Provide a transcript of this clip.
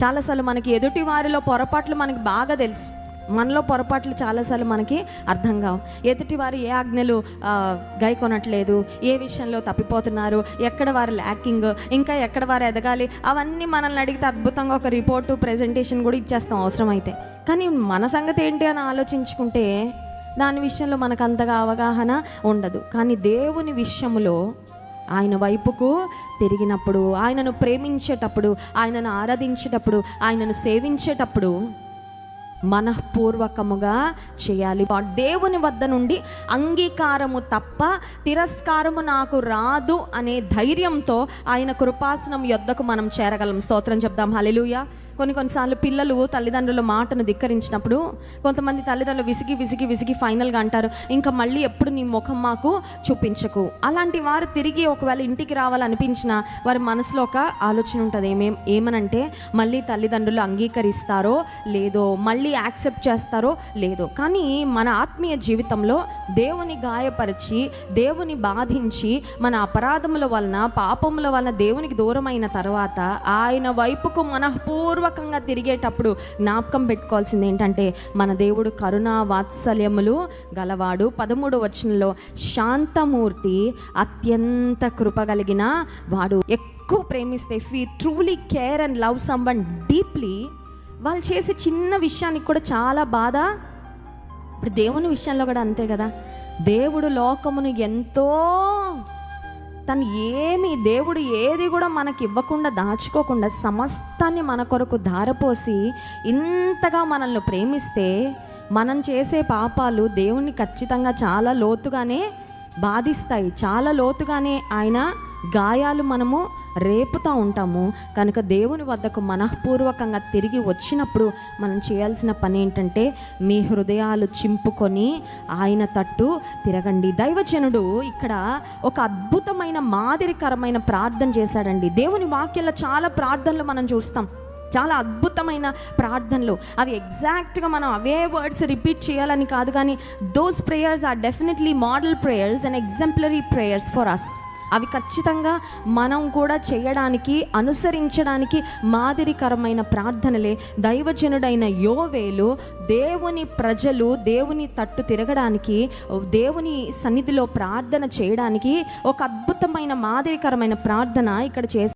చాలాసార్లు మనకి ఎదుటి వారిలో పొరపాట్లు మనకి బాగా తెలుసు, మనలో పొరపాట్లు చాలాసార్లు మనకి అర్థం కావు. ఎదుటి వారు ఏ ఆజ్ఞలు గైకొనట్లేదు, ఏ విషయంలో తప్పిపోతున్నారు, ఎక్కడ వారు ల్యాకింగ్, ఇంకా ఎక్కడ వారు ఎదగాలి, అవన్నీ మనల్ని అడిగితే అద్భుతంగా ఒక రిపోర్టు ప్రెజెంటేషన్ కూడా ఇచ్చేస్తాం అవసరమైతే. కానీ మన సంగతి ఏంటి అని ఆలోచించుకుంటే దాని విషయంలో మనకు అంతగా అవగాహన ఉండదు. కానీ దేవుని విషయంలో ఆయన వైపుకు తిరిగినప్పుడు, ఆయనను ప్రేమించేటప్పుడు, ఆయనను ఆరాధించేటప్పుడు, ఆయనను సేవించేటప్పుడు మనఃపూర్వకముగా చేయాలి. దేవుని వద్ద నుండి అంగీకారము తప్ప తిరస్కారము నాకు రాదు అనే ధైర్యంతో ఆయన కృపాసనం యొద్దకు మనం చేరగలం. స్తోత్రం చెప్దాం. హల్లెలూయా. కొన్నిసార్లు పిల్లలు తల్లిదండ్రుల మాటను ధిక్కరించినప్పుడు కొంతమంది తల్లిదండ్రులు విసిగి ఫైనల్గా అంటారు, ఇంకా మళ్ళీ ఎప్పుడు నీ ముఖం మాకు చూపించకు. అలాంటి వారు తిరిగి ఒకవేళ ఇంటికి రావాలనిపించినా వారి మనసులో ఒక ఆలోచన ఉంటుంది, ఏమనంటే మళ్ళీ తల్లిదండ్రులు అంగీకరిస్తారో లేదో, మళ్ళీ యాక్సెప్ట్ చేస్తారో లేదో. కానీ మన ఆత్మీయ జీవితంలో దేవుని గాయపరిచి, దేవుని బాధించి, మన అపరాధముల వలన, పాపముల వలన దేవునికి దూరమైన తర్వాత ఆయన వైపుకు మనఃపూర్వకంగా తిరిగేటప్పుడు జ్ఞాపకం పెట్టుకోవాల్సింది ఏంటంటే మన దేవుడు కరుణా వాత్సల్యములు గలవాడు. 13వ వచనంలో శాంతమూర్తి, అత్యంత కృప కలిగిన వాడు. ఎక్కువ ప్రేమిస్తే, if we truly care and love someone deeply, వాళ్ళు చేసే చిన్న విషయానికి కూడా చాలా బాధ. ఇప్పుడు దేవుని విషయంలో కూడా అంతే కదా. దేవుడు లోకమును ఎంతో దేవుడు ఏది కూడా మనకి ఇవ్వకుండా, దాచుకోకుండా సమస్తాన్ని మన కొరకు ధారపోసి ఇంతగా మనల్ని ప్రేమిస్తే మనం చేసే పాపాలు దేవుణ్ణి ఖచ్చితంగా చాలా లోతుగానే బాధిస్తాయి, చాలా లోతుగానే ఆయన గాయాలు మనము రేపుతూ ఉంటాము. కనుక దేవుని వద్దకు మనఃపూర్వకంగా తిరిగి వచ్చినప్పుడు మనం చేయాల్సిన పని ఏంటంటే మీ హృదయాలు చింపుకొని ఆయన తట్టు తిరగండి. దైవజనుడు ఇక్కడ ఒక అద్భుతమైన మాదిరికరమైన ప్రార్థన చేశాడండి. దేవుని వాక్యంలో చాలా ప్రార్థనలు మనం చూస్తాం, చాలా అద్భుతమైన ప్రార్థనలు. అవి ఎగ్జాక్ట్గా మనం అవే వర్డ్స్ రిపీట్ చేయాలని కాదు, కానీ those prayers are definitely model prayers and exemplary prayers for us. అవి ఖచ్చితంగా మనం కూడా చేయడానికి, అనుసరించడానికి మాదిరికరమైన ప్రార్థనలే. దైవజనుడైన యోవేలు దేవుని ప్రజలు దేవుని తట్టు తిరగడానికి, దేవుని సన్నిధిలో ప్రార్థన చేయడానికి ఒక అద్భుతమైన మాదిరికరమైన ప్రార్థన ఇక్కడ చేసి